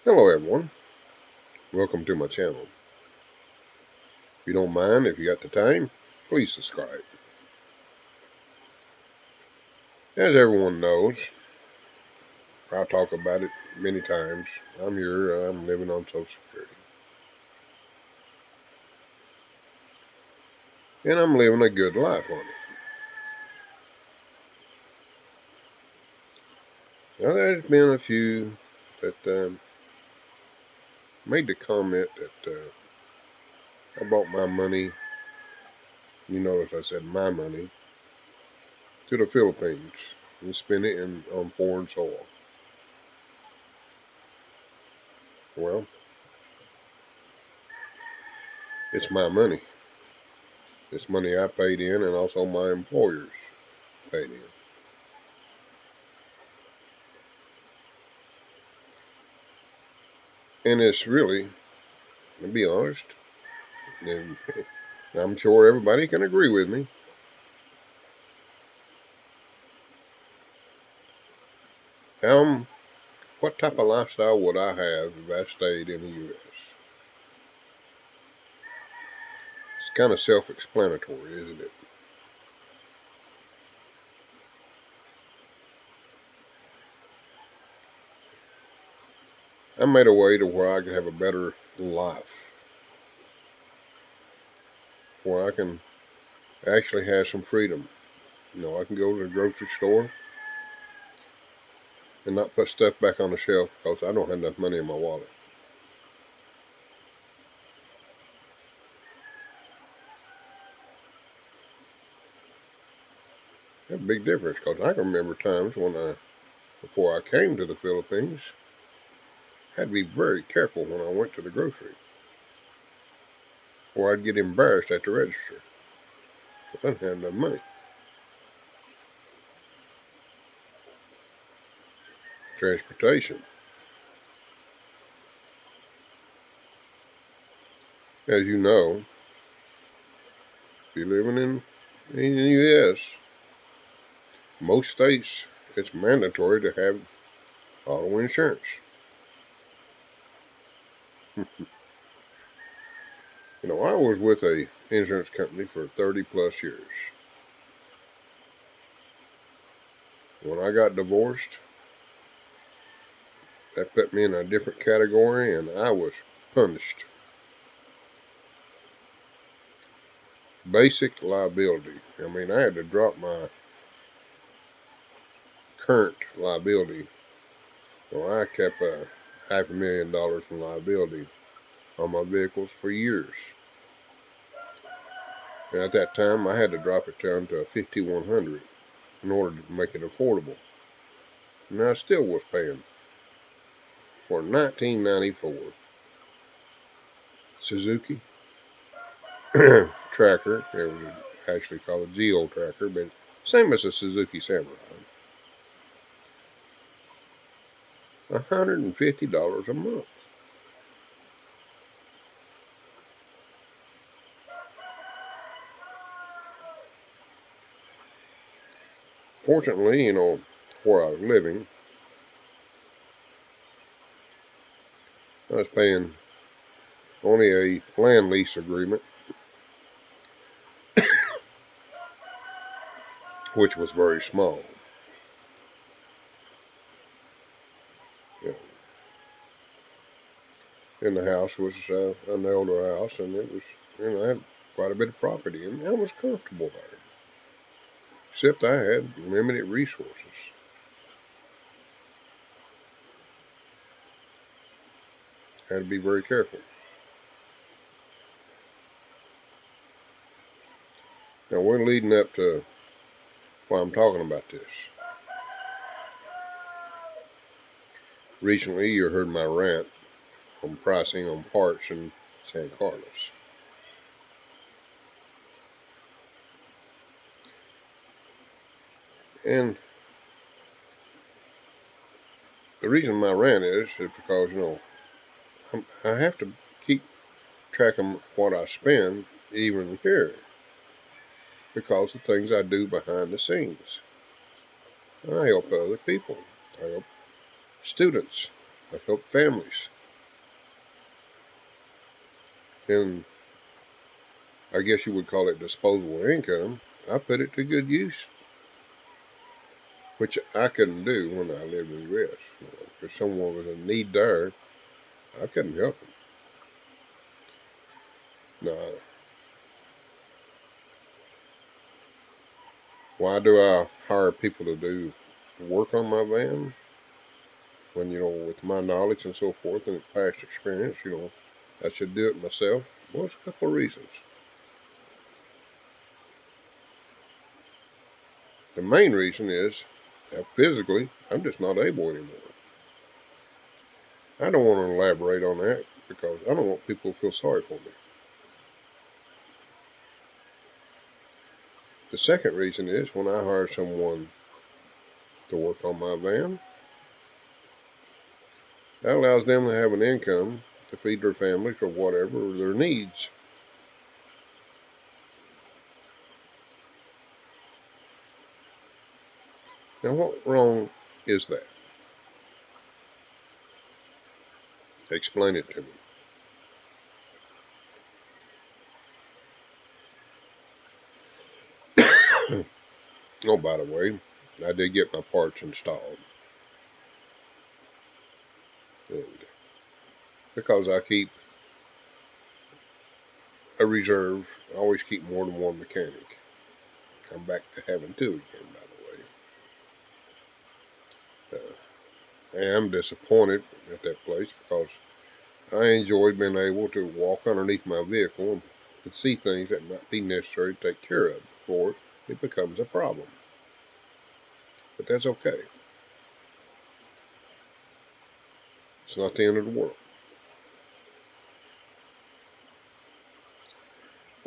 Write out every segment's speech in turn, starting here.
Hello everyone, welcome to my channel. If you don't mind, if you got the time, please subscribe. As everyone knows, I talk about it many times. I'm living on Social Security. And I'm living a good life on it. Now there's been a few that made the comment that I brought my money, you notice I said my money, to the Philippines and spent it on foreign soil. Well, it's my money. It's money I paid in and also my employers paid in. And it's really, to be honest, and I'm sure everybody can agree with me, how, what type of lifestyle would I have if I stayed in the U.S.? It's kind of self-explanatory, isn't it? I made a way to where I could have a better life, where I can actually have some freedom. I can go to the grocery store and not put stuff back on the shelf because I don't have enough money in my wallet. That's a big difference because I can remember times before I came to the Philippines, I had to be very careful when I went to the grocery, or I'd get embarrassed at the register because I didn't have enough money. Transportation. As you know, if you're living in the U.S., most states, it's mandatory to have auto insurance. I was with a insurance company for 30 plus years. When I got divorced, that put me in a different category and I was punished. Basic liability. I had to drop my current liability. I kept $500,000 in liability on my vehicles for years. And at that time, I had to drop it down to 5,100 in order to make it affordable. And I still was paying for a 1994 Suzuki Tracker. It was actually called a Geo Tracker, but same as a Suzuki Samurai. $150 a month. Fortunately, where I was living, I was paying only a land lease agreement, which was very small. You And the house was an older house, and it was, I had quite a bit of property, and I was comfortable there. Except I had limited resources. I had to be very careful. Now we're leading up to why I'm talking about this. Recently, you heard my rant on pricing on parts in San Carlos. And the reason my rant is because, I have to keep track of what I spend even here because of things I do behind the scenes. I help other people. I help students. I help families. and I guess you would call it disposable income, I put it to good use, which I couldn't do when I lived in the U.S. If someone was in need there, I couldn't help them. Now, why do I hire people to do work on my van when, with my knowledge and so forth and past experience, I should do it myself? Well, it's a couple of reasons. The main reason is physically, I'm just not able anymore. I don't want to elaborate on that because I don't want people to feel sorry for me. The second reason is when I hire someone to work on my van, that allows them to have an income to feed their families or whatever their needs. Now, what wrong is that? Explain it to me. Oh, by the way, I did get my parts installed. And because I keep a reserve, I always keep more than one mechanic. I'm back to having two again, by the way. I am disappointed at that place because I enjoyed being able to walk underneath my vehicle and see things that might be necessary to take care of before it becomes a problem. But that's okay. It's not the end of the world.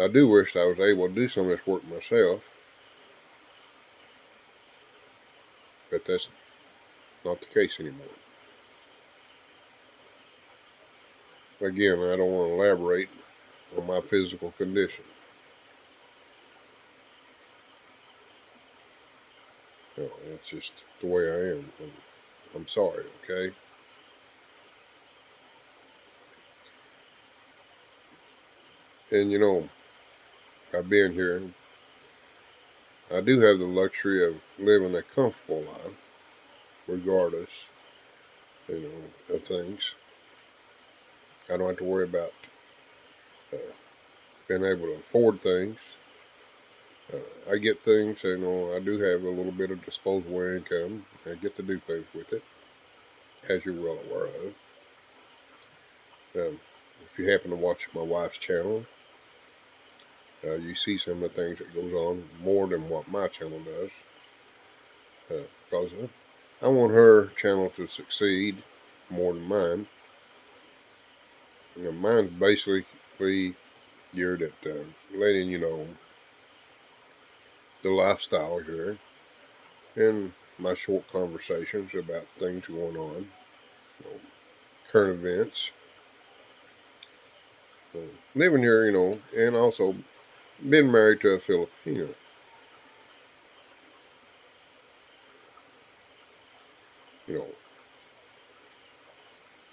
I do wish I was able to do some of this work myself, but that's not the case anymore. Again, I don't want to elaborate on my physical condition. That's just the way I am. I'm sorry, okay? And I've been here. I do have the luxury of living a comfortable life, regardless, of things. I don't have to worry about uh, being able to afford things. I get things, I do have a little bit of disposable income. I get to do things with it, as you're well aware of. If you happen to watch my wife's channel, you see some of the things that goes on more than what my channel does. Because I want her channel to succeed more than mine. Mine's basically geared at letting you know the lifestyle here and my short conversations about things going on, current events, living here, and also been married to a Filipino. You know,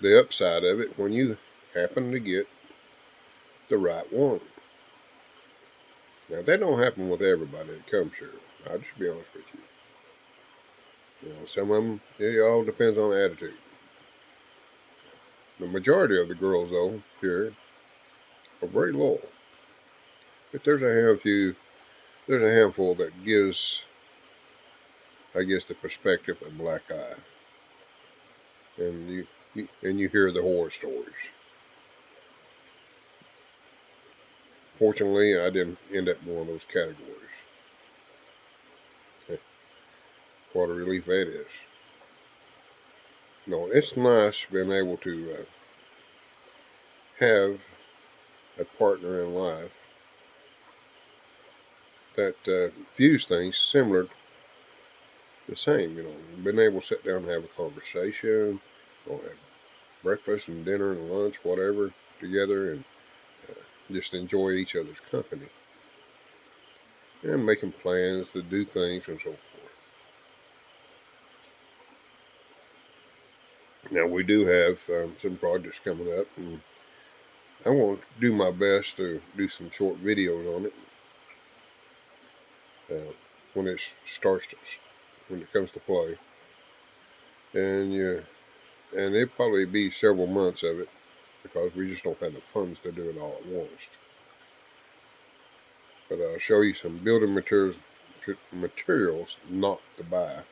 the upside of it when you happen to get the right one. Now that don't happen with everybody that comes here. I'll just be honest with you. Some of them, it all depends on the attitude. The majority of the girls, though, here are very loyal. But there's a handful that gives, I guess, the perspective of black eye, and you hear the horror stories. Fortunately, I didn't end up in one of those categories. What a relief that is. It's nice being able to have a partner in life that views things similar, the same. Being able to sit down and have a conversation, have breakfast and dinner and lunch, whatever, together, and just enjoy each other's company and making plans to do things and so forth. Now we do have some projects coming up, and I want to do my best to do some short videos on it when it when it comes to play, and it'll probably be several months of it because we just don't have the funds to do it all at once. But I'll show you some building materials not to buy,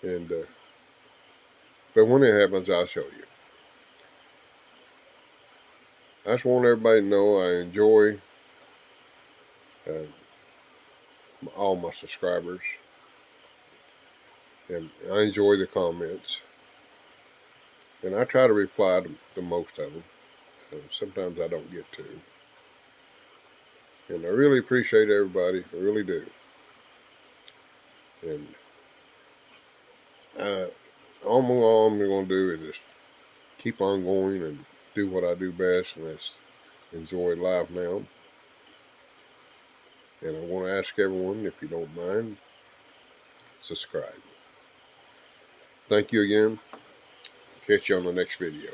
and but when it happens, I'll show you. I just want everybody to know I enjoy uh, all my subscribers, and I enjoy the comments, and I try to reply to most of them. Sometimes I don't get to, and I really appreciate everybody. I really do. And all I'm going to do is just keep on going and do what I do best, and that's enjoy life now. And I want to ask everyone, if you don't mind, subscribe. Thank you again. Catch you on the next video.